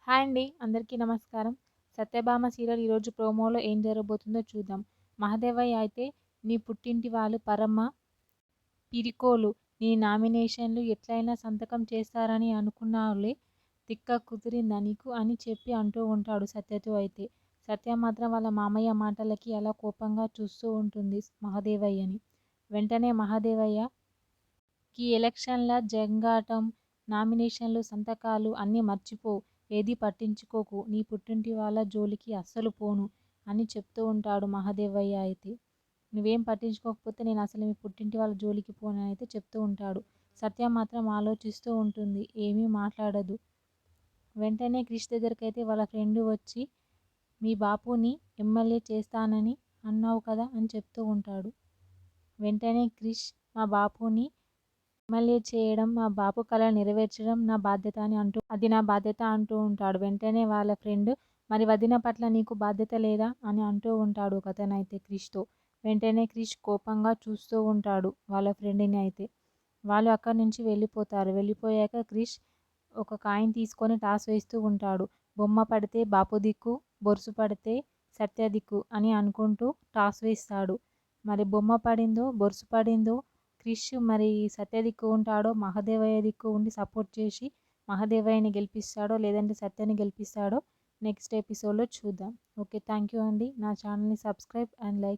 Hi అండి. అందరికీ నమస్కారం. 'సత్యభామ' సీరియల్ ఈరోజు ప్రోమోలో ఏం జరగబోతుందో చూద్దాం. మహదేవయ్య అయితే నీ పుట్టింటి వాళ్ళు పరమ పిరికోలు. నీ నామినేషన్లు ఎట్లైనా సంతకం చేస్తారని అనుకున్నావులే. తిక్క కుదిరిందా నీకు అని చెప్పి అంటూ ఉంటాడు సత్యతో అయితే. సత్య మాత్రం వాళ్ళ మామయ్య మాటలకి అలా కోపంగా చూస్తూ ఉంటుంది మహదేవయ్యని. వెంటనే మహదేవయ్యకి ఎలక్షన్ల జంగాటం, నామినేషన్లు, సంతకాలు అన్నీ మర్చిపో. ఏదీ పట్టించుకోకు. నీ పుట్టింటి వాళ్ళ జోలికి అస్సలు పోను అని చెప్తూ ఉంటాడు మహదేవయ్య అయితే. నువ్వేం పట్టించుకోకపోతే నేను అసలు మీ పుట్టింటి వాళ్ళ జోలికి పోను అయితే చెప్తూ ఉంటాడు. సత్య మాత్రం ఆలోచిస్తూ ఉంటుంది. ఏమీ మాట్లాడదు. వెంటనే క్రిష్ దగ్గరకైతే వాళ్ళ ఫ్రెండ్ వచ్చి మీ బాపుని ఎమ్మెల్యే చేస్తానని అన్నావు కదా అని చెప్తూ ఉంటాడు. వెంటనే క్రిష్ మా బాపుని ఎమ్మెల్యే చేయడం, మా బాపు కల నెరవేర్చడం నా బాధ్యత అని అది నా బాధ్యత అంటూ ఉంటాడు. వెంటనే వాళ్ళ ఫ్రెండ్ మరి వదిన పట్ల నీకు బాధ్యత లేదా అని అంటూ ఉంటాడు ఒకతనైతే క్రిష్తో. వెంటనే క్రిష్ కోపంగా చూస్తూ ఉంటాడు వాళ్ళ ఫ్రెండ్ని అయితే. వాళ్ళు అక్కడి నుంచి వెళ్ళిపోతారు. వెళ్ళిపోయాక క్రిష్ ఒక కాయిన్ తీసుకొని టాస్ వేస్తూ ఉంటాడు. బొమ్మ పడితే బాపు దిక్కు, బొరుసు పడితే సత్య దిక్కు అని అనుకుంటూ టాస్ వేస్తాడు. మరి బొమ్మ పడిందో బొరుసు పడిందో క్రిష్ మరి సత్య దిక్కు ఉంటాడో మహదేవయ్య దిక్కు ఉండి సపోర్ట్ చేసి మహదేవయ్యని గెలిపిస్తాడో లేదంటే సత్యని గెలిపిస్తాడో నెక్స్ట్ ఎపిసోడ్లో చూద్దాం. ఓకే, థ్యాంక్ యూ అండి. నా ఛానల్ని సబ్స్క్రైబ్ అండ్ లైక్